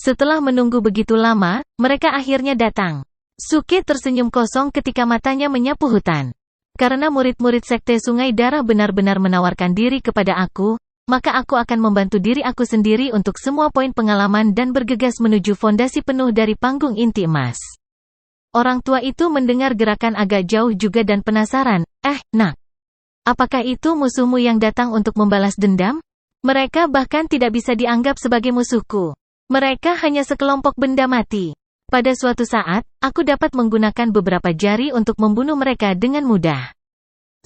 Setelah menunggu begitu lama, mereka akhirnya datang. Suke tersenyum kosong ketika matanya menyapu hutan. Karena murid-murid Sekte Sungai Darah benar-benar menawarkan diri kepada aku, maka aku akan membantu diri aku sendiri untuk semua poin pengalaman dan bergegas menuju fondasi penuh dari panggung inti emas. Orang tua itu mendengar gerakan agak jauh juga dan penasaran, nak. Apakah itu musuhmu yang datang untuk membalas dendam? Mereka bahkan tidak bisa dianggap sebagai musuhku. Mereka hanya sekelompok benda mati. Pada suatu saat, aku dapat menggunakan beberapa jari untuk membunuh mereka dengan mudah.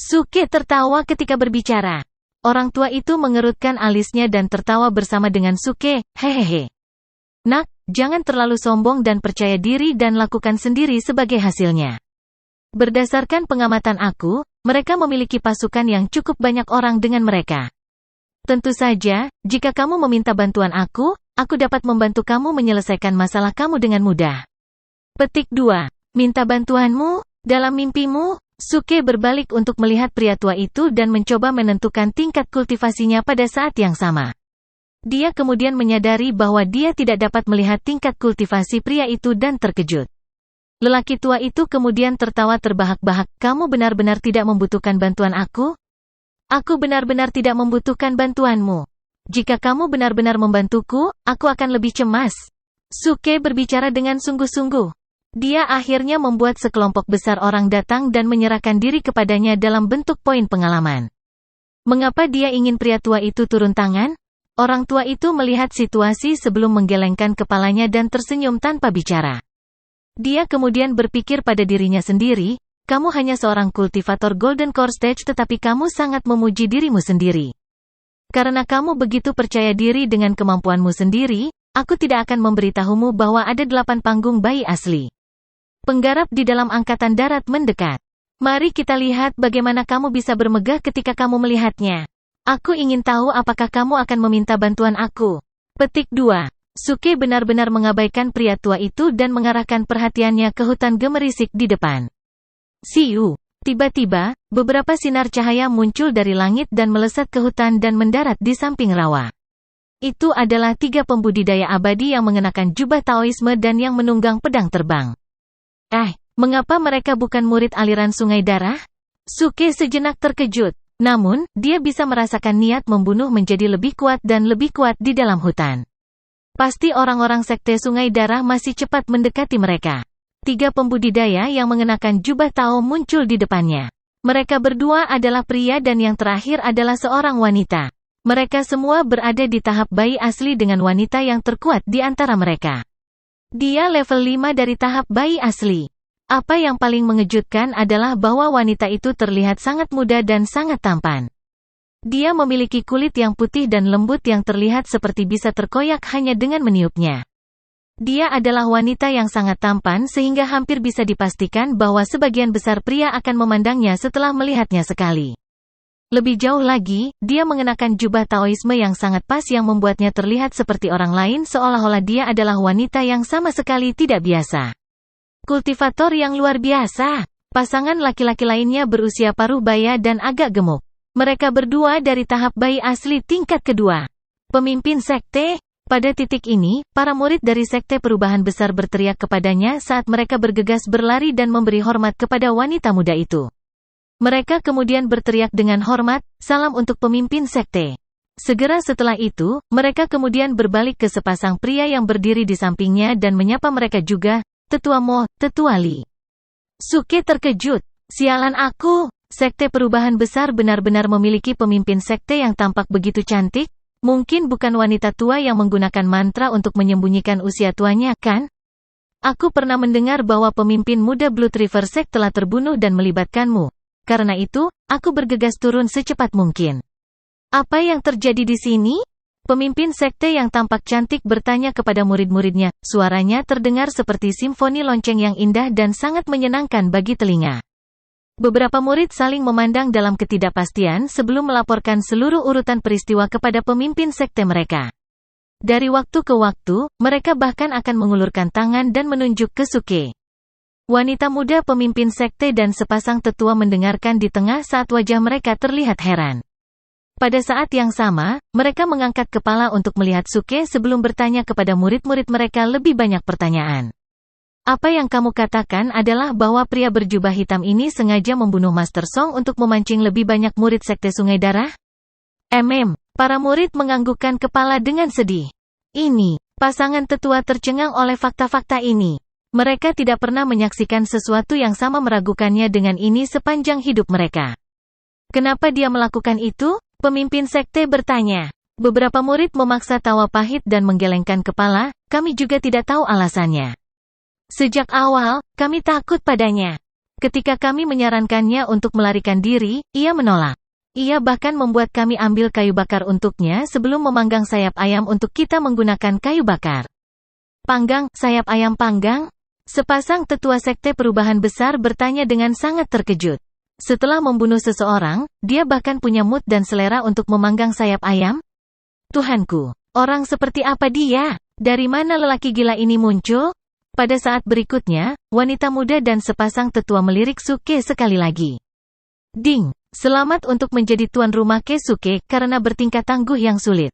Suke tertawa ketika berbicara. Orang tua itu mengerutkan alisnya dan tertawa bersama dengan Suke, hehehe. Nak, jangan terlalu sombong dan percaya diri dan lakukan sendiri sebagai hasilnya. Berdasarkan pengamatan aku, mereka memiliki pasukan yang cukup banyak orang dengan mereka. Tentu saja, jika kamu meminta bantuan aku dapat membantu kamu menyelesaikan masalah kamu dengan mudah. Petik 2. Minta bantuanmu? Dalam mimpimu, Suke berbalik untuk melihat pria tua itu dan mencoba menentukan tingkat kultivasinya pada saat yang sama. Dia kemudian menyadari bahwa dia tidak dapat melihat tingkat kultivasi pria itu dan terkejut. Lelaki tua itu kemudian tertawa terbahak-bahak, "Kamu benar-benar tidak membutuhkan bantuan aku? Aku benar-benar tidak membutuhkan bantuanmu. Jika kamu benar-benar membantuku, aku akan lebih cemas." Suke berbicara dengan sungguh-sungguh. Dia akhirnya membuat sekelompok besar orang datang dan menyerahkan diri kepadanya dalam bentuk poin pengalaman. Mengapa dia ingin pria tua itu turun tangan? Orang tua itu melihat situasi sebelum menggelengkan kepalanya dan tersenyum tanpa bicara. Dia kemudian berpikir pada dirinya sendiri, "Kamu hanya seorang kultivator Golden Core Stage tetapi kamu sangat memuji dirimu sendiri. Karena kamu begitu percaya diri dengan kemampuanmu sendiri, aku tidak akan memberitahumu bahwa ada 8 panggung bayi asli. Penggarap di dalam Angkatan Darat mendekat. Mari kita lihat bagaimana kamu bisa bermegah ketika kamu melihatnya. Aku ingin tahu apakah kamu akan meminta bantuan aku." Petik 2. Suke benar-benar mengabaikan pria tua itu dan mengarahkan perhatiannya ke hutan gemerisik di depan. Siu. Tiba-tiba, beberapa sinar cahaya muncul dari langit dan melesat ke hutan dan mendarat di samping rawa. Itu adalah 3 pembudidaya abadi yang mengenakan jubah Taoisme dan yang menunggang pedang terbang. Mengapa mereka bukan murid aliran Sungai Darah? Suke sejenak terkejut. Namun, dia bisa merasakan niat membunuh menjadi lebih kuat dan lebih kuat di dalam hutan. Pasti orang-orang Sekte Sungai Darah masih cepat mendekati mereka. 3 pembudidaya yang mengenakan jubah Tao muncul di depannya. Mereka berdua adalah pria dan yang terakhir adalah seorang wanita. Mereka semua berada di tahap bayi asli dengan wanita yang terkuat di antara mereka. Dia level 5 dari tahap bayi asli. Apa yang paling mengejutkan adalah bahwa wanita itu terlihat sangat muda dan sangat tampan. Dia memiliki kulit yang putih dan lembut yang terlihat seperti bisa terkoyak hanya dengan meniupnya. Dia adalah wanita yang sangat tampan sehingga hampir bisa dipastikan bahwa sebagian besar pria akan memandangnya setelah melihatnya sekali. Lebih jauh lagi, dia mengenakan jubah Taoisme yang sangat pas yang membuatnya terlihat seperti orang lain seolah-olah dia adalah wanita yang sama sekali tidak biasa. Kultivator yang luar biasa. Pasangan laki-laki lainnya berusia paruh baya dan agak gemuk. Mereka berdua dari tahap bayi asli tingkat kedua. Pemimpin sekte. Pada titik ini, para murid dari Sekte Perubahan Besar berteriak kepadanya saat mereka bergegas berlari dan memberi hormat kepada wanita muda itu. Mereka kemudian berteriak dengan hormat, "Salam untuk pemimpin sekte." Segera setelah itu, mereka kemudian berbalik ke sepasang pria yang berdiri di sampingnya dan menyapa mereka juga, "Tetua Mo, Tetua Li." Suke terkejut. Sialan aku, Sekte Perubahan Besar benar-benar memiliki pemimpin sekte yang tampak begitu cantik? Mungkin bukan wanita tua yang menggunakan mantra untuk menyembunyikan usia tuanya, kan? Aku pernah mendengar bahwa pemimpin muda Blood River Sect telah terbunuh dan melibatkanmu. Karena itu, aku bergegas turun secepat mungkin. Apa yang terjadi di sini? Pemimpin sekte yang tampak cantik bertanya kepada murid-muridnya. Suaranya terdengar seperti simfoni lonceng yang indah dan sangat menyenangkan bagi telinga. Beberapa murid saling memandang dalam ketidakpastian sebelum melaporkan seluruh urutan peristiwa kepada pemimpin sekte mereka. Dari waktu ke waktu, mereka bahkan akan mengulurkan tangan dan menunjuk ke Suke. Wanita muda pemimpin sekte dan sepasang tetua mendengarkan di tengah saat wajah mereka terlihat heran. Pada saat yang sama, mereka mengangkat kepala untuk melihat Suke sebelum bertanya kepada murid-murid mereka lebih banyak pertanyaan. Apa yang kamu katakan adalah bahwa pria berjubah hitam ini sengaja membunuh Master Song untuk memancing lebih banyak murid Sekte Sungai Darah? Para murid menganggukkan kepala dengan sedih. Ini, pasangan tetua tercengang oleh fakta-fakta ini. Mereka tidak pernah menyaksikan sesuatu yang sama meragukannya dengan ini sepanjang hidup mereka. Kenapa dia melakukan itu? Pemimpin sekte bertanya. Beberapa murid memaksa tawa pahit dan menggelengkan kepala, kami juga tidak tahu alasannya. Sejak awal, kami takut padanya. Ketika kami menyarankannya untuk melarikan diri, ia menolak. Ia bahkan membuat kami ambil kayu bakar untuknya sebelum memanggang sayap ayam untuk kita menggunakan kayu bakar. Panggang, sayap ayam panggang? Sepasang tetua sekte perubahan besar bertanya dengan sangat terkejut. Setelah membunuh seseorang, dia bahkan punya mood dan selera untuk memanggang sayap ayam? Tuhanku, orang seperti apa dia? Dari mana lelaki gila ini muncul? Pada saat berikutnya, wanita muda dan sepasang tetua melirik Suke sekali lagi. Ding, selamat untuk menjadi tuan rumah Keisuke karena bertingkah tangguh yang sulit.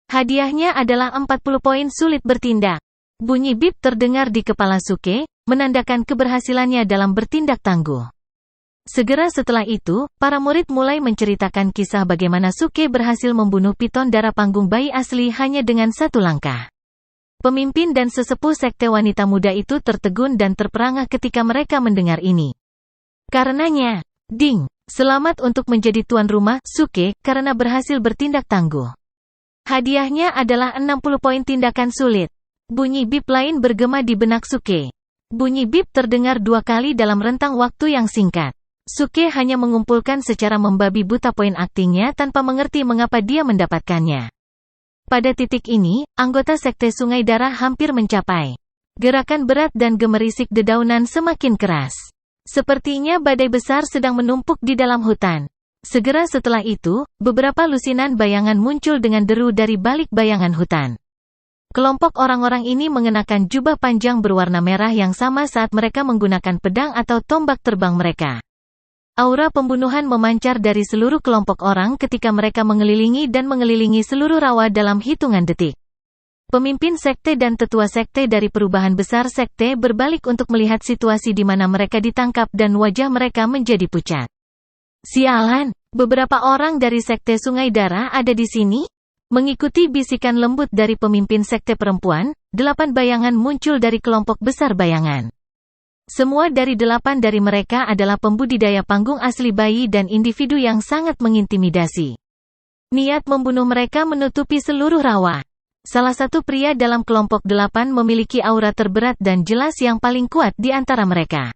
Hadiahnya adalah 40 poin sulit bertindak. Bunyi bip terdengar di kepala Suke, menandakan keberhasilannya dalam bertindak tangguh. Segera setelah itu, para murid mulai menceritakan kisah bagaimana Suke berhasil membunuh piton darah panggung bayi asli hanya dengan satu langkah. Pemimpin dan sesepuh sekte wanita muda itu tertegun dan terperangah ketika mereka mendengar ini. Karenanya, ding, selamat untuk menjadi tuan rumah, Suke, karena berhasil bertindak tangguh. Hadiahnya adalah 60 poin tindakan sulit. Bunyi bip lain bergema di benak Suke. Bunyi bip terdengar 2 kali dalam rentang waktu yang singkat. Suke hanya mengumpulkan secara membabi buta poin aktingnya tanpa mengerti mengapa dia mendapatkannya. Pada titik ini, anggota Sekte Sungai Darah hampir mencapai. Gerakan berat dan gemerisik dedaunan semakin keras. Sepertinya badai besar sedang menumpuk di dalam hutan. Segera setelah itu, beberapa lusinan bayangan muncul dengan deru dari balik bayangan hutan. Kelompok orang-orang ini mengenakan jubah panjang berwarna merah yang sama saat mereka menggunakan pedang atau tombak terbang mereka. Aura pembunuhan memancar dari seluruh kelompok orang ketika mereka mengelilingi seluruh rawa dalam hitungan detik. Pemimpin sekte dan tetua sekte dari perubahan besar sekte berbalik untuk melihat situasi di mana mereka ditangkap dan wajah mereka menjadi pucat. Sialan, beberapa orang dari Sekte Sungai Darah ada di sini? Mengikuti bisikan lembut dari pemimpin sekte perempuan, 8 bayangan muncul dari kelompok besar bayangan. Semua dari 8 dari mereka adalah pembudidaya panggung asli bayi dan individu yang sangat mengintimidasi. Niat membunuh mereka menutupi seluruh rawa. Salah satu pria dalam kelompok 8 memiliki aura terberat dan jelas yang paling kuat di antara mereka.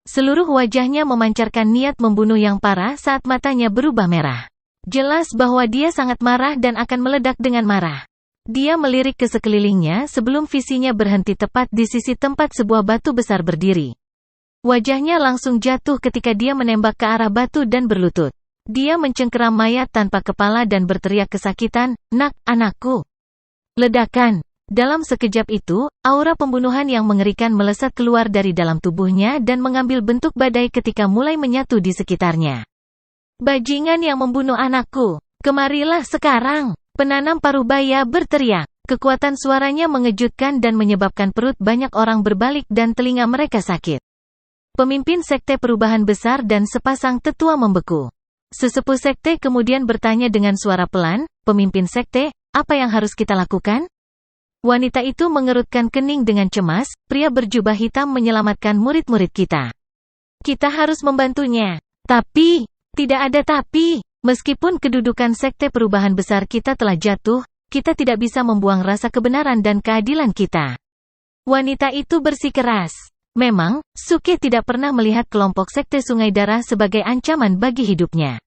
Seluruh wajahnya memancarkan niat membunuh yang parah saat matanya berubah merah. Jelas bahwa dia sangat marah dan akan meledak dengan marah. Dia melirik ke sekelilingnya sebelum visinya berhenti tepat di sisi tempat sebuah batu besar berdiri. Wajahnya langsung jatuh ketika dia menembak ke arah batu dan berlutut. Dia mencengkeram mayat tanpa kepala dan berteriak kesakitan, "Nak, anakku!" Ledakan. Dalam sekejap itu, aura pembunuhan yang mengerikan melesat keluar dari dalam tubuhnya dan mengambil bentuk badai ketika mulai menyatu di sekitarnya. "Bajingan yang membunuh anakku, kemarilah sekarang!" Penanam parubaya berteriak. Kekuatan suaranya mengejutkan dan menyebabkan perut banyak orang berbalik dan telinga mereka sakit. Pemimpin sekte perubahan besar dan sepasang tetua membeku. Sesepuh sekte kemudian bertanya dengan suara pelan, "Pemimpin sekte, apa yang harus kita lakukan?" Wanita itu mengerutkan kening dengan cemas, "Pria berjubah hitam menyelamatkan murid-murid kita. Kita harus membantunya. Tapi, tidak ada tapi. Meskipun kedudukan sekte perubahan besar kita telah jatuh, kita tidak bisa membuang rasa kebenaran dan keadilan kita." Wanita itu bersikeras. Memang, Suke tidak pernah melihat kelompok Sekte Sungai Darah sebagai ancaman bagi hidupnya.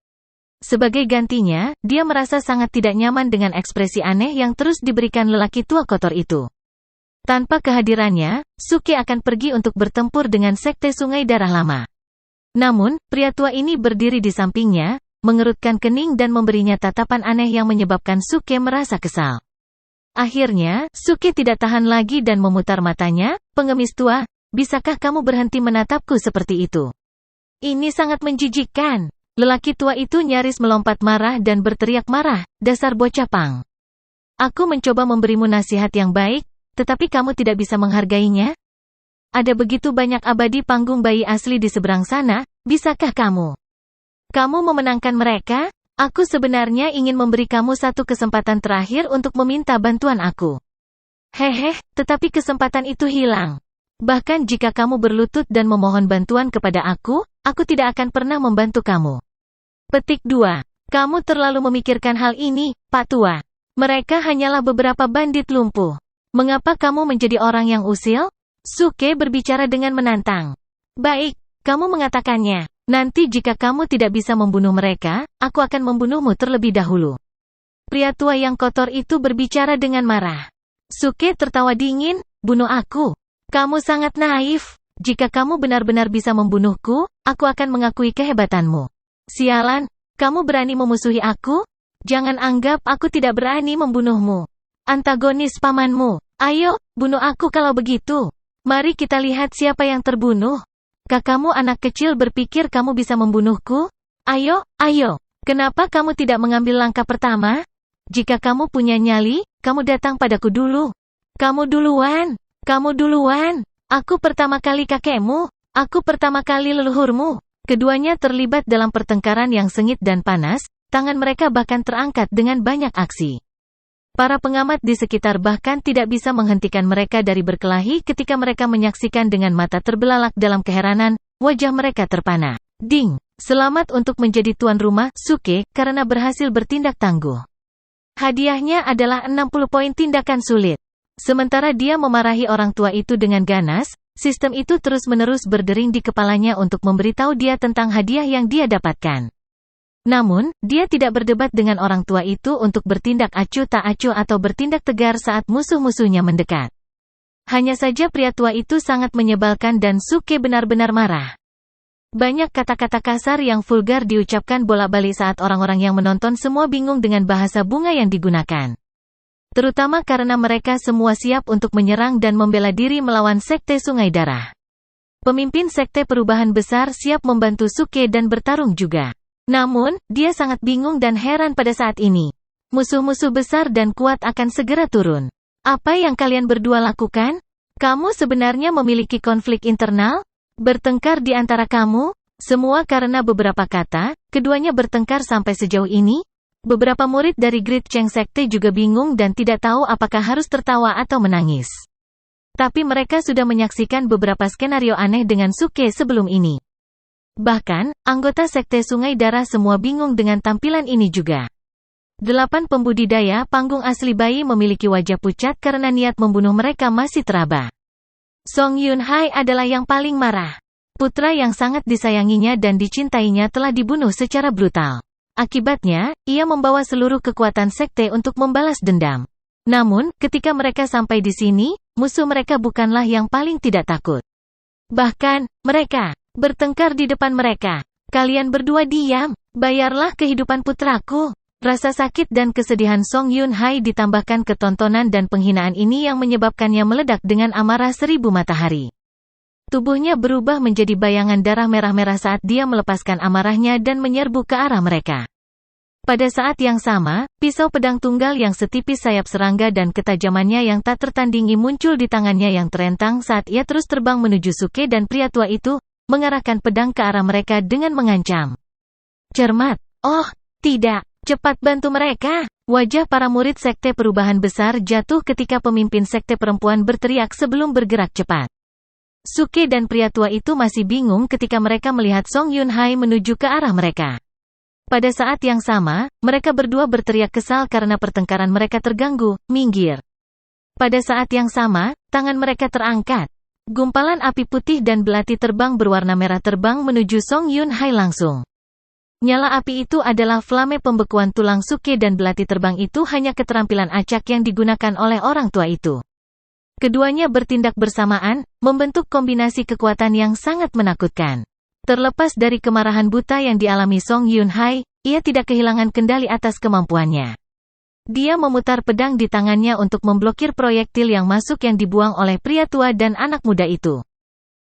Sebagai gantinya, dia merasa sangat tidak nyaman dengan ekspresi aneh yang terus diberikan lelaki tua kotor itu. Tanpa kehadirannya, Suke akan pergi untuk bertempur dengan Sekte Sungai Darah lama. Namun, pria tua ini berdiri di sampingnya, mengerutkan kening dan memberinya tatapan aneh yang menyebabkan Suke merasa kesal. Akhirnya, Suke tidak tahan lagi dan memutar matanya, "Pengemis tua, bisakah kamu berhenti menatapku seperti itu? Ini sangat menjijikkan." Lelaki tua itu nyaris melompat marah dan berteriak marah, dasar bocah pang. Aku mencoba memberimu nasihat yang baik, tetapi kamu tidak bisa menghargainya? Ada begitu banyak abadi panggung bayi asli di seberang sana, bisakah kamu? Kamu memenangkan mereka? Aku sebenarnya ingin memberi kamu satu kesempatan terakhir untuk meminta bantuan aku. Hehe, tetapi kesempatan itu hilang. Bahkan jika kamu berlutut dan memohon bantuan kepada aku tidak akan pernah membantu kamu. Petik 2. Kamu terlalu memikirkan hal ini, Pak Tua. Mereka hanyalah beberapa bandit lumpuh. Mengapa kamu menjadi orang yang usil? Suke berbicara dengan menantang. Baik, kamu mengatakannya. Nanti jika kamu tidak bisa membunuh mereka, aku akan membunuhmu terlebih dahulu. Pria tua yang kotor itu berbicara dengan marah. Suke tertawa dingin, bunuh aku. Kamu sangat naif. Jika kamu benar-benar bisa membunuhku, aku akan mengakui kehebatanmu. Sialan, kamu berani memusuhi aku? Jangan anggap aku tidak berani membunuhmu. Antagonis pamanmu. Ayo, bunuh aku kalau begitu. Mari kita lihat siapa yang terbunuh. Kakakmu anak kecil berpikir kamu bisa membunuhku? Ayo, ayo. Kenapa kamu tidak mengambil langkah pertama? Jika kamu punya nyali, kamu datang padaku dulu. Kamu duluan. Kamu duluan. Aku pertama kali kakekmu. Aku pertama kali leluhurmu. Keduanya terlibat dalam pertengkaran yang sengit dan panas, tangan mereka bahkan terangkat dengan banyak aksi. Para pengamat di sekitar bahkan tidak bisa menghentikan mereka dari berkelahi ketika mereka menyaksikan dengan mata terbelalak dalam keheranan, wajah mereka terpana. Ding! Selamat untuk menjadi tuan rumah, Suke, karena berhasil bertindak tangguh. Hadiahnya adalah 60 poin tindakan sulit. Sementara dia memarahi orang tua itu dengan ganas, sistem itu terus-menerus berdering di kepalanya untuk memberitahu dia tentang hadiah yang dia dapatkan. Namun, dia tidak berdebat dengan orang tua itu untuk bertindak acuh tak acuh atau bertindak tegar saat musuh-musuhnya mendekat. Hanya saja pria tua itu sangat menyebalkan dan Suke benar-benar marah. Banyak kata-kata kasar yang vulgar diucapkan bolak-balik saat orang-orang yang menonton semua bingung dengan bahasa bunga yang digunakan. Terutama karena mereka semua siap untuk menyerang dan membela diri melawan Sekte Sungai Darah. Pemimpin Sekte Perubahan Besar siap membantu Suke dan bertarung juga. Namun, dia sangat bingung dan heran pada saat ini. Musuh-musuh besar dan kuat akan segera turun. Apa yang kalian berdua lakukan? Kamu sebenarnya memiliki konflik internal? Bertengkar di antara kamu? Semua karena beberapa kata, keduanya bertengkar sampai sejauh ini? Beberapa murid dari Great Cheng Sekte juga bingung dan tidak tahu apakah harus tertawa atau menangis. Tapi mereka sudah menyaksikan beberapa skenario aneh dengan Suke sebelum ini. Bahkan, anggota Sekte Sungai Darah semua bingung dengan tampilan ini juga. 8 pembudidaya panggung asli bayi memiliki wajah pucat karena niat membunuh mereka masih teraba. Song Yun Hai adalah yang paling marah. Putra yang sangat disayanginya dan dicintainya telah dibunuh secara brutal. Akibatnya, ia membawa seluruh kekuatan sekte untuk membalas dendam. Namun, ketika mereka sampai di sini, musuh mereka bukanlah yang paling tidak takut. Bahkan, mereka bertengkar di depan mereka. Kalian berdua diam, bayarlah kehidupan putraku. Rasa sakit dan kesedihan Song Yun Hai ditambahkan ketontonan dan penghinaan ini yang menyebabkannya meledak dengan amarah 1000 matahari. Tubuhnya berubah menjadi bayangan darah merah-merah saat dia melepaskan amarahnya dan menyerbu ke arah mereka. Pada saat yang sama, pisau pedang tunggal yang setipis sayap serangga dan ketajamannya yang tak tertandingi muncul di tangannya yang terentang saat ia terus terbang menuju Suke dan pria tua itu, mengarahkan pedang ke arah mereka dengan mengancam. Cermat. Oh, tidak. Cepat bantu mereka. Wajah para murid Sekte Perubahan Besar jatuh ketika pemimpin Sekte Perempuan berteriak sebelum bergerak cepat. Suke dan pria tua itu masih bingung ketika mereka melihat Song Yun Hai menuju ke arah mereka. Pada saat yang sama, mereka berdua berteriak kesal karena pertengkaran mereka terganggu, minggir. Pada saat yang sama, tangan mereka terangkat. Gumpalan api putih dan belati terbang berwarna merah terbang menuju Song Yun Hai langsung. Nyala api itu adalah flame pembekuan tulang Suke dan belati terbang itu hanya keterampilan acak yang digunakan oleh orang tua itu. Keduanya bertindak bersamaan, membentuk kombinasi kekuatan yang sangat menakutkan. Terlepas dari kemarahan buta yang dialami Song Yun Hai, ia tidak kehilangan kendali atas kemampuannya. Dia memutar pedang di tangannya untuk memblokir proyektil yang masuk yang dibuang oleh pria tua dan anak muda itu.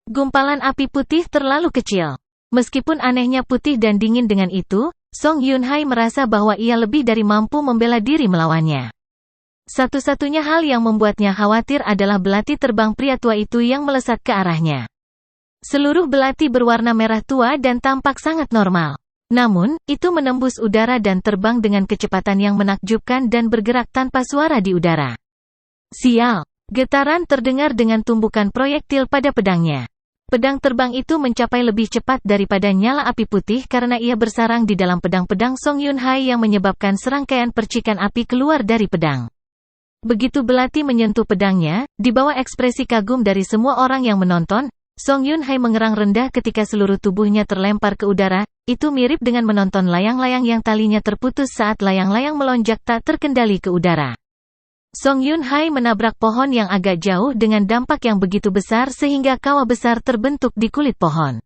Gumpalan api putih terlalu kecil. Meskipun anehnya putih dan dingin dengan itu, Song Yunhai merasa bahwa ia lebih dari mampu membela diri melawannya. Satu-satunya hal yang membuatnya khawatir adalah belati terbang pria tua itu yang melesat ke arahnya. Seluruh belati berwarna merah tua dan tampak sangat normal. Namun, itu menembus udara dan terbang dengan kecepatan yang menakjubkan dan bergerak tanpa suara di udara. Sial! Getaran terdengar dengan tumbukan proyektil pada pedangnya. Pedang terbang itu mencapai lebih cepat daripada nyala api putih karena ia bersarang di dalam pedang Song Yunhai yang menyebabkan serangkaian percikan api keluar dari pedang. Begitu belati menyentuh pedangnya, di bawah ekspresi kagum dari semua orang yang menonton, Song Yunhai mengerang rendah ketika seluruh tubuhnya terlempar ke udara. Itu mirip dengan menonton layang-layang yang talinya terputus saat layang-layang melonjak tak terkendali ke udara. Song Yunhai menabrak pohon yang agak jauh dengan dampak yang begitu besar sehingga kawah besar terbentuk di kulit pohon.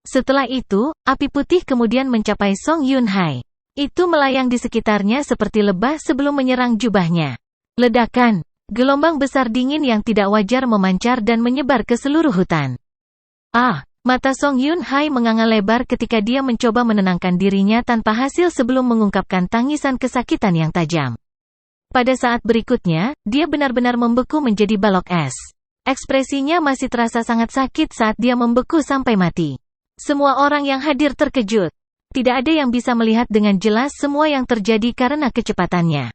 Setelah itu, api putih kemudian mencapai Song Yunhai. Itu melayang di sekitarnya seperti lebah sebelum menyerang jubahnya. Ledakan, gelombang besar dingin yang tidak wajar memancar dan menyebar ke seluruh hutan. Mata Song Yunhai menganga lebar ketika dia mencoba menenangkan dirinya tanpa hasil sebelum mengungkapkan tangisan kesakitan yang tajam. Pada saat berikutnya, dia benar-benar membeku menjadi balok es. Ekspresinya masih terasa sangat sakit saat dia membeku sampai mati. Semua orang yang hadir terkejut. Tidak ada yang bisa melihat dengan jelas semua yang terjadi karena kecepatannya.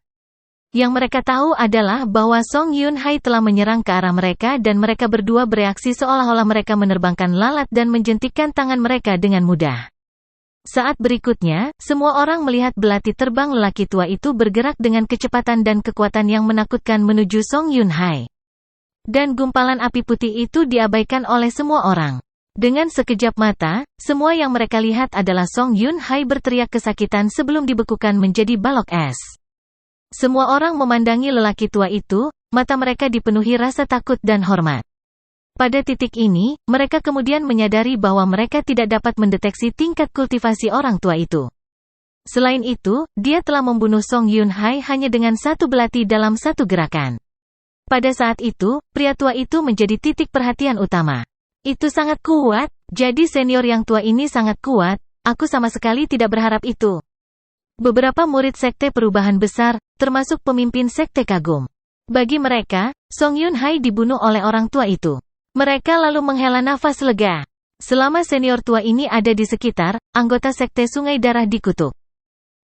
Yang mereka tahu adalah bahwa Song Yunhai telah menyerang ke arah mereka dan mereka berdua bereaksi seolah-olah mereka menerbangkan lalat dan menjentikkan tangan mereka dengan mudah. Saat berikutnya, semua orang melihat belati terbang lelaki tua itu bergerak dengan kecepatan dan kekuatan yang menakutkan menuju Song Yunhai. Dan gumpalan api putih itu diabaikan oleh semua orang. Dengan sekejap mata, semua yang mereka lihat adalah Song Yunhai berteriak kesakitan sebelum dibekukan menjadi balok es. Semua orang memandangi lelaki tua itu, mata mereka dipenuhi rasa takut dan hormat. Pada titik ini, mereka kemudian menyadari bahwa mereka tidak dapat mendeteksi tingkat kultivasi orang tua itu. Selain itu, dia telah membunuh Song Yunhai hanya dengan satu belati dalam satu gerakan. Pada saat itu, pria tua itu menjadi titik perhatian utama. Itu sangat kuat, jadi senior yang tua ini sangat kuat, aku sama sekali tidak berharap itu. Beberapa murid sekte perubahan besar, termasuk pemimpin sekte kagum. Bagi mereka, Song Yunhai dibunuh oleh orang tua itu. Mereka lalu menghela nafas lega. Selama senior tua ini ada di sekitar, anggota sekte Sungai Darah dikutuk.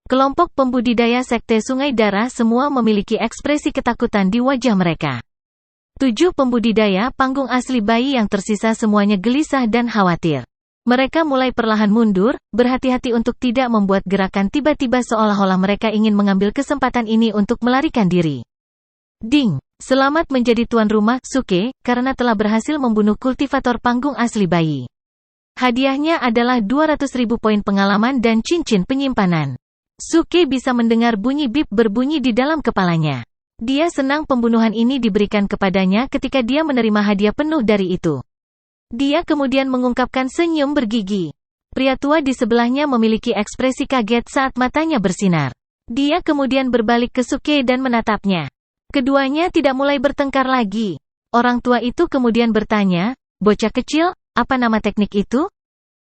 Kelompok pembudidaya sekte Sungai Darah semua memiliki ekspresi ketakutan di wajah mereka. 7 pembudidaya panggung asli bayi yang tersisa semuanya gelisah dan khawatir. Mereka mulai perlahan mundur, berhati-hati untuk tidak membuat gerakan tiba-tiba seolah-olah mereka ingin mengambil kesempatan ini untuk melarikan diri. Ding! Selamat menjadi tuan rumah, Suke, karena telah berhasil membunuh kultivator panggung asli bayi. Hadiahnya adalah 200.000 poin pengalaman dan cincin penyimpanan. Suke bisa mendengar bunyi bip berbunyi di dalam kepalanya. Dia senang pembunuhan ini diberikan kepadanya ketika dia menerima hadiah penuh dari itu. Dia kemudian mengungkapkan senyum bergigi. Pria tua di sebelahnya memiliki ekspresi kaget saat matanya bersinar. Dia kemudian berbalik ke Suke dan menatapnya. Keduanya tidak mulai bertengkar lagi. Orang tua itu kemudian bertanya, "Bocah kecil, apa nama teknik itu?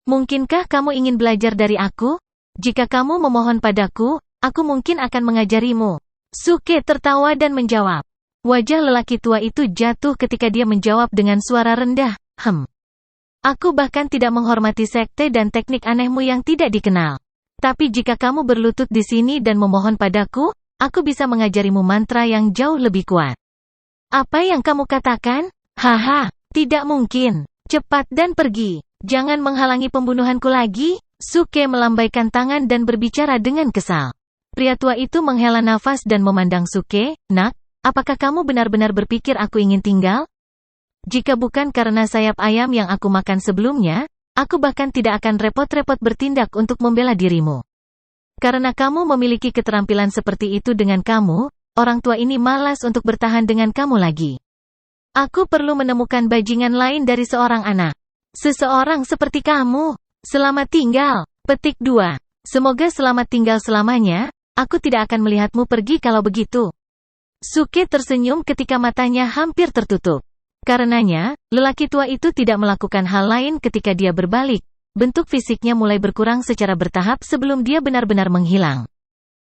Mungkinkah kamu ingin belajar dari aku? Jika kamu memohon padaku, aku mungkin akan mengajarimu." Suke tertawa dan menjawab. Wajah lelaki tua itu jatuh ketika dia menjawab dengan suara rendah. Aku bahkan tidak menghormati sekte dan teknik anehmu yang tidak dikenal. Tapi jika kamu berlutut di sini dan memohon padaku, aku bisa mengajarimu mantra yang jauh lebih kuat. Apa yang kamu katakan? Haha, tidak mungkin. Cepat dan pergi. Jangan menghalangi pembunuhanku lagi. Suke melambaikan tangan dan berbicara dengan kesal. Pria tua itu menghela nafas dan memandang Suke. Nak, apakah kamu benar-benar berpikir aku ingin tinggal? Jika bukan karena sayap ayam yang aku makan sebelumnya, aku bahkan tidak akan repot-repot bertindak untuk membela dirimu. Karena kamu memiliki keterampilan seperti itu dengan kamu, orang tua ini malas untuk bertahan dengan kamu lagi. Aku perlu menemukan bajingan lain dari seorang anak. Seseorang seperti kamu. Selamat tinggal. Petik 2. Semoga selamat tinggal selamanya, aku tidak akan melihatmu pergi kalau begitu. Suke tersenyum ketika matanya hampir tertutup. Karenanya, lelaki tua itu tidak melakukan hal lain ketika dia berbalik. bentuk fisiknya mulai berkurang secara bertahap sebelum dia benar-benar menghilang.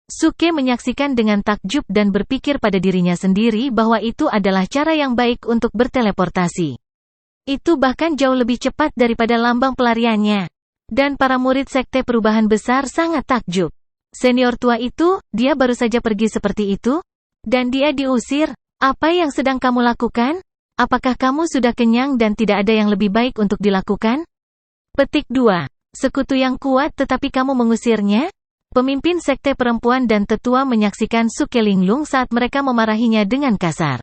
Suke menyaksikan dengan takjub dan berpikir pada dirinya sendiri bahwa itu adalah cara yang baik untuk berteleportasi. Itu bahkan jauh lebih cepat daripada lambang pelariannya. Dan para murid Sekte Perubahan Besar sangat takjub. Senior tua itu, dia baru saja pergi seperti itu? Dan dia diusir? Apa yang sedang kamu lakukan? Apakah kamu sudah kenyang dan tidak ada yang lebih baik untuk dilakukan? Petik 2. Sekutu yang kuat tetapi kamu mengusirnya? Pemimpin sekte perempuan dan tetua menyaksikan Suke linglung saat mereka memarahinya dengan kasar.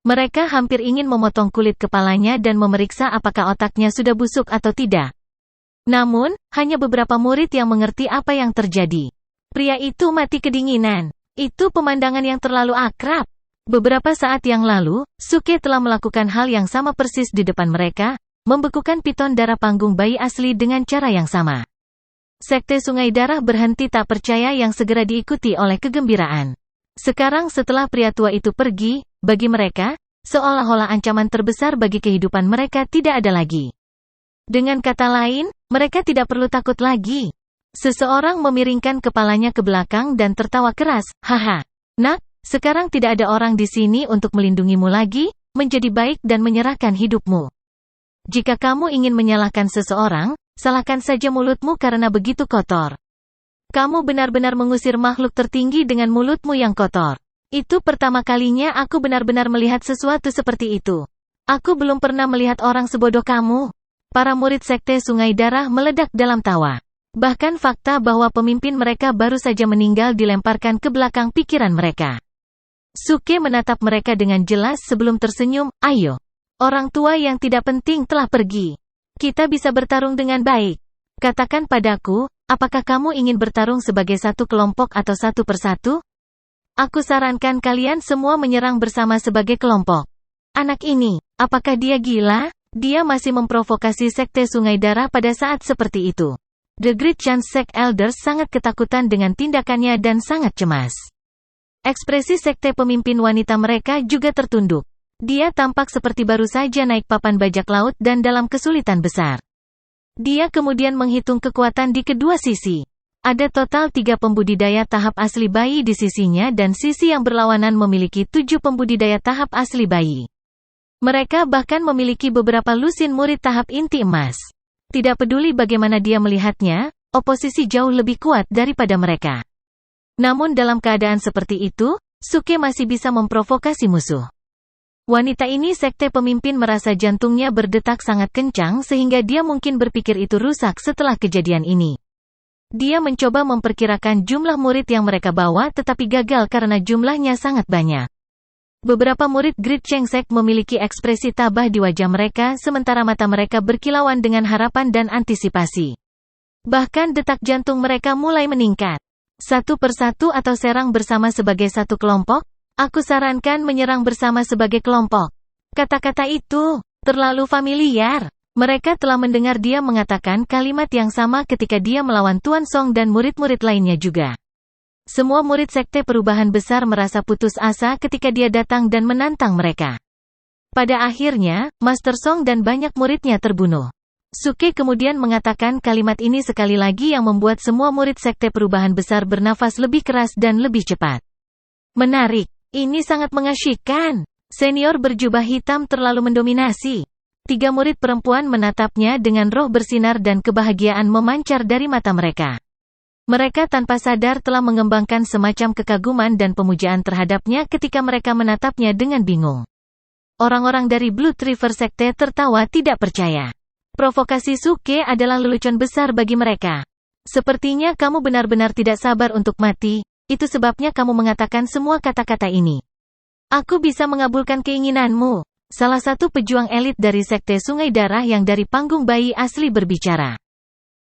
Mereka hampir ingin memotong kulit kepalanya dan memeriksa apakah otaknya sudah busuk atau tidak. Namun, hanya beberapa murid yang mengerti apa yang terjadi. Pria itu mati kedinginan. Itu pemandangan yang terlalu akrab. Beberapa saat yang lalu, Suke telah melakukan hal yang sama persis di depan mereka, membekukan piton darah panggung bayi asli dengan cara yang sama. Sekte Sungai Darah berhenti tak percaya yang segera diikuti oleh kegembiraan. Sekarang setelah pria tua itu pergi, bagi mereka, seolah-olah ancaman terbesar bagi kehidupan mereka tidak ada lagi. Dengan kata lain, mereka tidak perlu takut lagi. Seseorang memiringkan kepalanya ke belakang dan tertawa keras, haha. Nak, sekarang tidak ada orang di sini untuk melindungimu lagi, menjadi baik dan menyerahkan hidupmu. Jika kamu ingin menyalahkan seseorang, salahkan saja mulutmu karena begitu kotor. Kamu benar-benar mengusir makhluk tertinggi dengan mulutmu yang kotor. Itu pertama kalinya aku benar-benar melihat sesuatu seperti itu. Aku belum pernah melihat orang sebodoh kamu. Para murid Sekte Sungai Darah meledak dalam tawa. Bahkan fakta bahwa pemimpin mereka baru saja meninggal dilemparkan ke belakang pikiran mereka. Suke menatap mereka dengan jelas sebelum tersenyum, ayo. Orang tua yang tidak penting telah pergi. Kita bisa bertarung dengan baik. Katakan padaku, apakah kamu ingin bertarung sebagai satu kelompok atau satu persatu? Aku sarankan kalian semua menyerang bersama sebagai kelompok. Anak ini, apakah dia gila? Dia masih memprovokasi Sekte Sungai Darah pada saat seperti itu. The Great Chance Sect Elders sangat ketakutan dengan tindakannya dan sangat cemas. Ekspresi sekte pemimpin wanita mereka juga tertunduk. Dia tampak seperti baru saja naik papan bajak laut dan dalam kesulitan besar. Dia kemudian menghitung kekuatan di kedua sisi. Ada total 3 pembudidaya tahap asli bayi di sisinya dan sisi yang berlawanan memiliki 7 pembudidaya tahap asli bayi. Mereka bahkan memiliki beberapa lusin murid tahap inti emas. Tidak peduli bagaimana dia melihatnya, oposisi jauh lebih kuat daripada mereka. Namun dalam keadaan seperti itu, Suke masih bisa memprovokasi musuh. Wanita ini sekte pemimpin merasa jantungnya berdetak sangat kencang sehingga dia mungkin berpikir itu rusak setelah kejadian ini. Dia mencoba memperkirakan jumlah murid yang mereka bawa tetapi gagal karena jumlahnya sangat banyak. Beberapa murid Great Cheng Sect memiliki ekspresi tabah di wajah mereka sementara mata mereka berkilauan dengan harapan dan antisipasi. Bahkan detak jantung mereka mulai meningkat. Satu persatu atau serang bersama sebagai satu kelompok? Aku sarankan menyerang bersama sebagai kelompok. Kata-kata itu terlalu familiar. Mereka telah mendengar dia mengatakan kalimat yang sama ketika dia melawan Tuan Song dan murid-murid lainnya juga. Semua murid Sekte Perubahan Besar merasa putus asa ketika dia datang dan menantang mereka. Pada akhirnya, Master Song dan banyak muridnya terbunuh. Suke kemudian mengatakan kalimat ini sekali lagi yang membuat semua murid Sekte Perubahan Besar bernafas lebih keras dan lebih cepat. Menarik. Ini sangat mengasyikkan. Senior berjubah hitam terlalu mendominasi. 3 murid perempuan menatapnya dengan roh bersinar dan kebahagiaan memancar dari mata mereka. Mereka tanpa sadar telah mengembangkan semacam kekaguman dan pemujaan terhadapnya ketika mereka menatapnya dengan bingung. Orang-orang dari Blue River Sekte tertawa tidak percaya. Provokasi Suke adalah lelucon besar bagi mereka. Sepertinya kamu benar-benar tidak sabar untuk mati. Itu sebabnya kamu mengatakan semua kata-kata ini. Aku bisa mengabulkan keinginanmu. Salah satu pejuang elit dari Sekte Sungai Darah yang dari panggung bayi asli berbicara.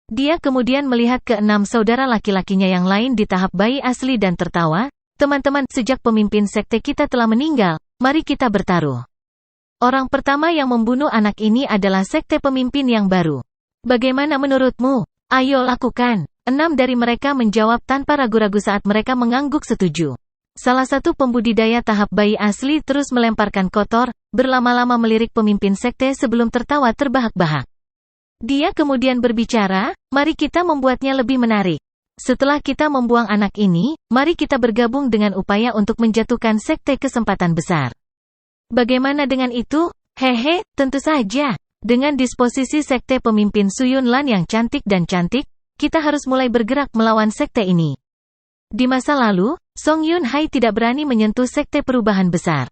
Dia kemudian melihat ke 6 saudara laki-lakinya yang lain di tahap bayi asli dan tertawa. Teman-teman, sejak pemimpin sekte kita telah meninggal, mari kita bertaruh. Orang pertama yang membunuh anak ini adalah sekte pemimpin yang baru. Bagaimana menurutmu? Ayo lakukan. 6 dari mereka menjawab tanpa ragu-ragu saat mereka mengangguk setuju. Salah satu pembudidaya tahap bayi asli terus melemparkan kotor, berlama-lama melirik pemimpin sekte sebelum tertawa terbahak-bahak. Dia kemudian berbicara, mari kita membuatnya lebih menarik. Setelah kita membuang anak ini, mari kita bergabung dengan upaya untuk menjatuhkan sekte kesempatan besar. Bagaimana dengan itu? Hehe, tentu saja. Dengan disposisi sekte pemimpin Su Yunlan yang cantik dan cantik, kita harus mulai bergerak melawan sekte ini. Di masa lalu, Song Yun Hai tidak berani menyentuh sekte perubahan besar.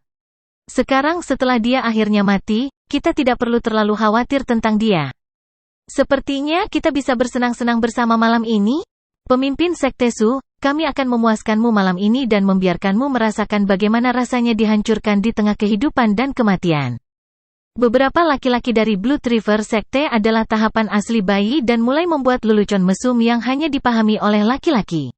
Sekarang setelah dia akhirnya mati, kita tidak perlu terlalu khawatir tentang dia. Sepertinya kita bisa bersenang-senang bersama malam ini. Pemimpin Sekte Su, kami akan memuaskanmu malam ini dan membiarkanmu merasakan bagaimana rasanya dihancurkan di tengah kehidupan dan kematian. Beberapa laki-laki dari Blood River Sekte adalah tahapan asli bayi dan mulai membuat lelucon mesum yang hanya dipahami oleh laki-laki.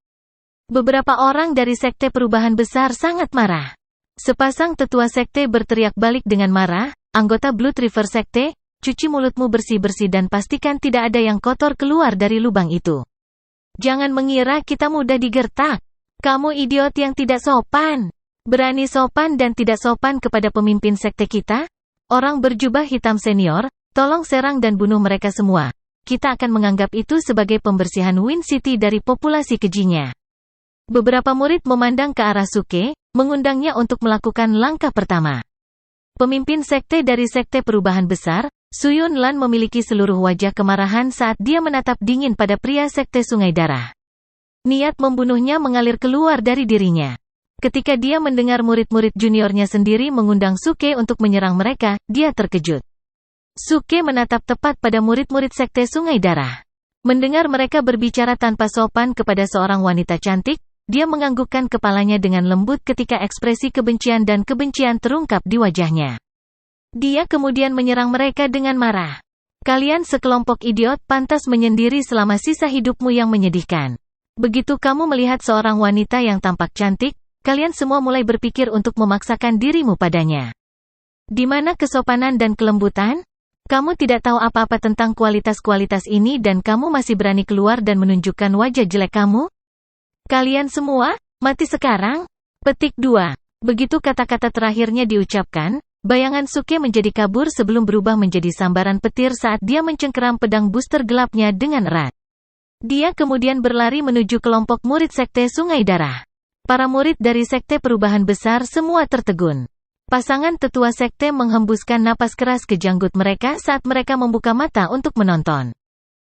Beberapa orang dari Sekte Perubahan Besar sangat marah. Sepasang tetua Sekte berteriak balik dengan marah, anggota Blood River Sekte, cuci mulutmu bersih-bersih dan pastikan tidak ada yang kotor keluar dari lubang itu. Jangan mengira kita mudah digertak. Kamu idiot yang tidak sopan. Berani sopan dan tidak sopan kepada pemimpin sekte kita? Orang berjubah hitam senior, tolong serang dan bunuh mereka semua. Kita akan menganggap itu sebagai pembersihan Wind City dari populasi kejinya. Beberapa murid memandang ke arah Suke, mengundangnya untuk melakukan langkah pertama. Pemimpin sekte dari Sekte Perubahan Besar, Su Yunlan memiliki seluruh wajah kemarahan saat dia menatap dingin pada pria Sekte Sungai Darah. Niat membunuhnya mengalir keluar dari dirinya. Ketika dia mendengar murid-murid juniornya sendiri mengundang Suke untuk menyerang mereka, dia terkejut. Suke menatap tepat pada murid-murid Sekte Sungai Darah. Mendengar mereka berbicara tanpa sopan kepada seorang wanita cantik, dia menganggukkan kepalanya dengan lembut ketika ekspresi kebencian dan kebencian terungkap di wajahnya. Dia kemudian menyerang mereka dengan marah. Kalian sekelompok idiot pantas menyendiri selama sisa hidupmu yang menyedihkan. Begitu kamu melihat seorang wanita yang tampak cantik, kalian semua mulai berpikir untuk memaksakan dirimu padanya. Di mana kesopanan dan kelembutan? Kamu tidak tahu apa-apa tentang kualitas-kualitas ini dan kamu masih berani keluar dan menunjukkan wajah jelek kamu? Kalian semua, mati sekarang? Petik 2. Begitu kata-kata terakhirnya diucapkan, bayangan Suke menjadi kabur sebelum berubah menjadi sambaran petir saat dia mencengkeram pedang booster gelapnya dengan erat. Dia kemudian berlari menuju kelompok murid Sekte Sungai Darah. Para murid dari Sekte Perubahan Besar semua tertegun. Pasangan tetua Sekte menghembuskan napas keras ke janggut mereka saat mereka membuka mata untuk menonton.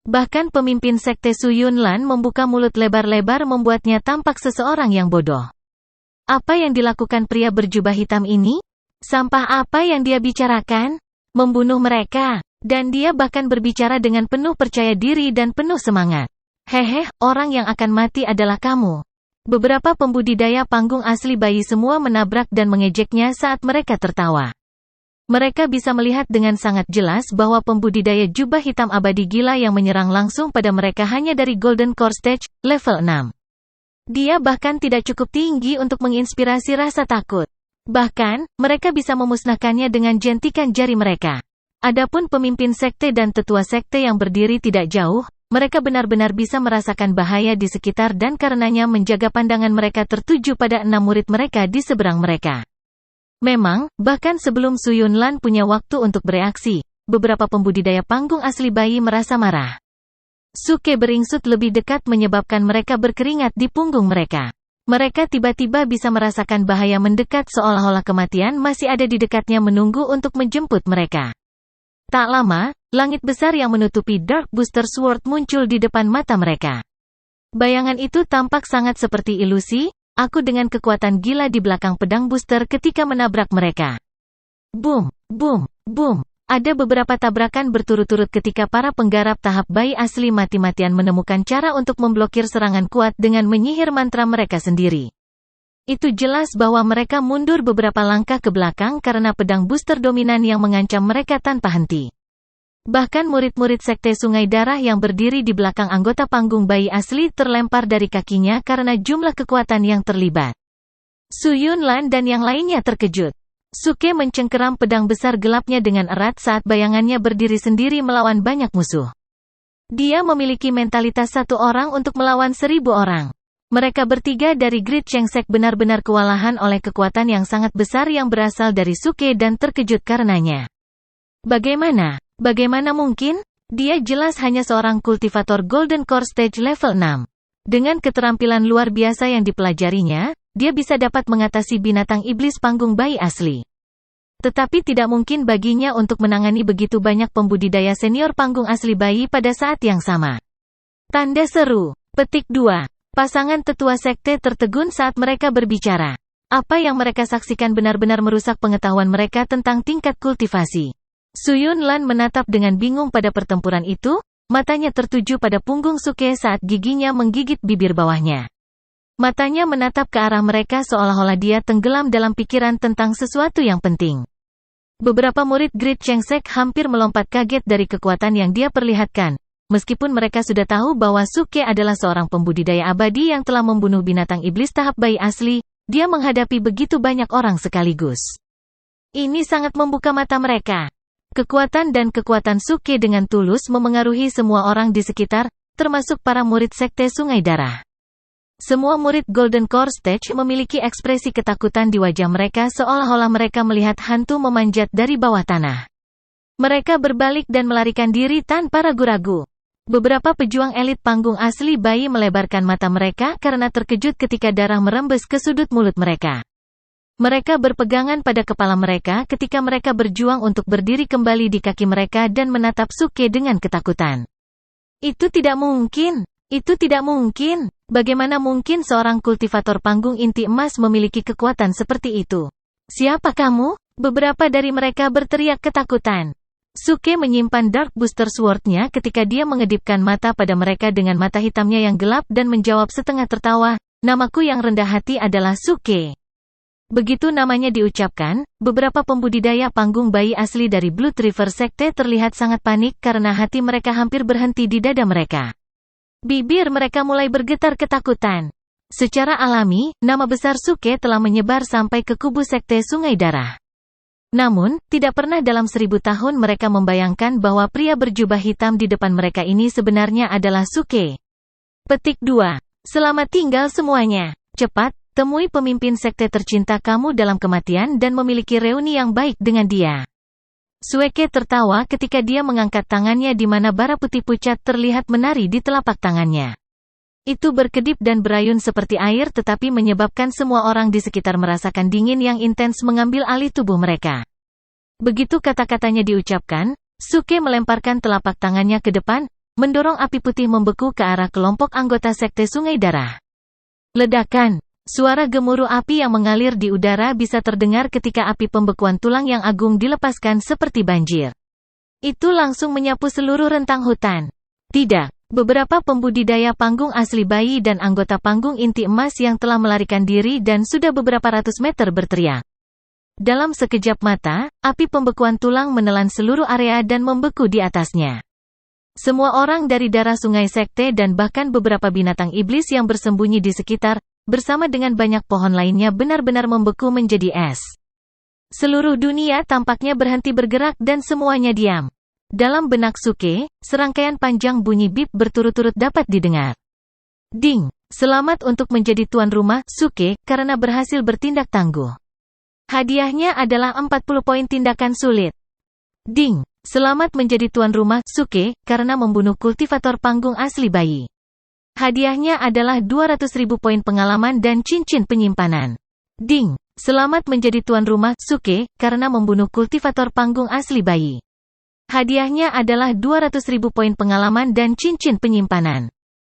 Bahkan pemimpin Sekte Su Yunlan membuka mulut lebar-lebar membuatnya tampak seseorang yang bodoh. Apa yang dilakukan pria berjubah hitam ini? Sampah apa yang dia bicarakan? Membunuh mereka. Dan dia bahkan berbicara dengan penuh percaya diri dan penuh semangat. Hehe, orang yang akan mati adalah kamu. Beberapa pembudidaya panggung asli bayi semua menabrak dan mengejeknya saat mereka tertawa. Mereka bisa melihat dengan sangat jelas bahwa pembudidaya jubah hitam abadi gila yang menyerang langsung pada mereka hanya dari Golden Core Stage, level 6. Dia bahkan tidak cukup tinggi untuk menginspirasi rasa takut. Bahkan, mereka bisa memusnahkannya dengan jentikan jari mereka. Adapun pemimpin sekte dan tetua sekte yang berdiri tidak jauh, mereka benar-benar bisa merasakan bahaya di sekitar dan karenanya menjaga pandangan mereka tertuju pada 6 murid mereka di seberang mereka. Memang, bahkan sebelum Su Yunlan punya waktu untuk bereaksi, beberapa pembudidaya panggung asli bayi merasa marah. Suke beringsut lebih dekat menyebabkan mereka berkeringat di punggung mereka. Mereka tiba-tiba bisa merasakan bahaya mendekat seolah-olah kematian masih ada di dekatnya menunggu untuk menjemput mereka. Tak lama, langit besar yang menutupi Dark Booster Sword muncul di depan mata mereka. Bayangan itu tampak sangat seperti ilusi, aku dengan kekuatan gila di belakang pedang booster ketika menabrak mereka. Boom, boom, boom. Ada beberapa tabrakan berturut-turut ketika para penggarap tahap bayi asli mati-matian menemukan cara untuk memblokir serangan kuat dengan menyihir mantra mereka sendiri. Itu jelas bahwa mereka mundur beberapa langkah ke belakang karena pedang booster dominan yang mengancam mereka tanpa henti. Bahkan murid-murid Sekte Sungai Darah yang berdiri di belakang anggota panggung bayi asli terlempar dari kakinya karena jumlah kekuatan yang terlibat. Su Yunlan dan yang lainnya terkejut. Suke mencengkeram pedang besar gelapnya dengan erat saat bayangannya berdiri sendiri melawan banyak musuh. Dia memiliki mentalitas satu orang untuk melawan 1000 orang. Mereka bertiga dari Great Chengsek benar-benar kewalahan oleh kekuatan yang sangat besar yang berasal dari Suke dan terkejut karenanya. Bagaimana mungkin? Dia jelas hanya seorang kultivator Golden Core Stage level 6. Dengan keterampilan luar biasa yang dipelajarinya, dia bisa dapat mengatasi binatang iblis panggung bayi asli. Tetapi tidak mungkin baginya untuk menangani begitu banyak pembudidaya senior panggung asli bayi pada saat yang sama. Tanda seru. Petik 2. Pasangan tetua sekte tertegun saat mereka berbicara. Apa yang mereka saksikan benar-benar merusak pengetahuan mereka tentang tingkat kultivasi. Su Yunlan menatap dengan bingung pada pertempuran itu, matanya tertuju pada punggung Suke saat giginya menggigit bibir bawahnya. Matanya menatap ke arah mereka seolah-olah dia tenggelam dalam pikiran tentang sesuatu yang penting. Beberapa murid Great Chengsek hampir melompat kaget dari kekuatan yang dia perlihatkan. Meskipun mereka sudah tahu bahwa Suke adalah seorang pembudidaya abadi yang telah membunuh binatang iblis tahap bayi asli, dia menghadapi begitu banyak orang sekaligus. Ini sangat membuka mata mereka. Kekuatan dan kekuatan Suke dengan tulus memengaruhi semua orang di sekitar, termasuk para murid sekte Sungai Darah. Semua murid Golden Core Stage memiliki ekspresi ketakutan di wajah mereka seolah-olah mereka melihat hantu memanjat dari bawah tanah. Mereka berbalik dan melarikan diri tanpa ragu-ragu. Beberapa pejuang elit panggung asli bayi melebarkan mata mereka karena terkejut ketika darah merembes ke sudut mulut mereka. Mereka berpegangan pada kepala mereka ketika mereka berjuang untuk berdiri kembali di kaki mereka dan menatap Suke dengan ketakutan. Itu tidak mungkin. Itu tidak mungkin. Bagaimana mungkin seorang kultivator panggung inti emas memiliki kekuatan seperti itu? Siapa kamu? Beberapa dari mereka berteriak ketakutan. Suke menyimpan Dark Booster Sword-nya ketika dia mengedipkan mata pada mereka dengan mata hitamnya yang gelap dan menjawab setengah tertawa, "Namaku yang rendah hati adalah Suke." Begitu namanya diucapkan, beberapa pembudidaya panggung bayi asli dari Blood River Sekte terlihat sangat panik karena hati mereka hampir berhenti di dada mereka. Bibir mereka mulai bergetar ketakutan. Secara alami, nama besar Suke telah menyebar sampai ke kubu Sekte Sungai Darah. Namun, tidak pernah dalam 1000 tahun mereka membayangkan bahwa pria berjubah hitam di depan mereka ini sebenarnya adalah Suke. Petik 2. Selamat tinggal semuanya. Cepat, temui pemimpin sekte tercinta kamu dalam kematian dan memiliki reuni yang baik dengan dia. Suke tertawa ketika dia mengangkat tangannya di mana bara putih pucat terlihat menari di telapak tangannya. Itu berkedip dan berayun seperti air tetapi menyebabkan semua orang di sekitar merasakan dingin yang intens mengambil alih tubuh mereka. Begitu kata-katanya diucapkan, Suke melemparkan telapak tangannya ke depan, mendorong api putih membeku ke arah kelompok anggota sekte Sungai Darah. Ledakan. Suara gemuruh api yang mengalir di udara bisa terdengar ketika api pembekuan tulang yang agung dilepaskan seperti banjir. Itu langsung menyapu seluruh rentang hutan. Tidak. Beberapa pembudidaya panggung asli bayi dan anggota panggung inti emas yang telah melarikan diri dan sudah beberapa ratus meter berteriak. Dalam sekejap mata, api pembekuan tulang menelan seluruh area dan membeku di atasnya. Semua orang dari darah sungai sekte dan bahkan beberapa binatang iblis yang bersembunyi di sekitar, bersama dengan banyak pohon lainnya benar-benar membeku menjadi es. Seluruh dunia tampaknya berhenti bergerak dan semuanya diam. Dalam benak Suke, serangkaian panjang bunyi bip berturut-turut dapat didengar. Ding! Selamat untuk menjadi tuan rumah, Suke, karena berhasil bertindak tangguh. Hadiahnya adalah 40 poin tindakan sulit. Ding! Selamat menjadi tuan rumah, Suke, karena membunuh kultivator panggung asli bayi. Hadiahnya adalah 200.000 poin pengalaman dan cincin penyimpanan. Ding! Selamat menjadi tuan rumah, Suke, karena membunuh kultivator panggung asli bayi. Hadiahnya adalah 200.000 poin pengalaman dan cincin penyimpanan.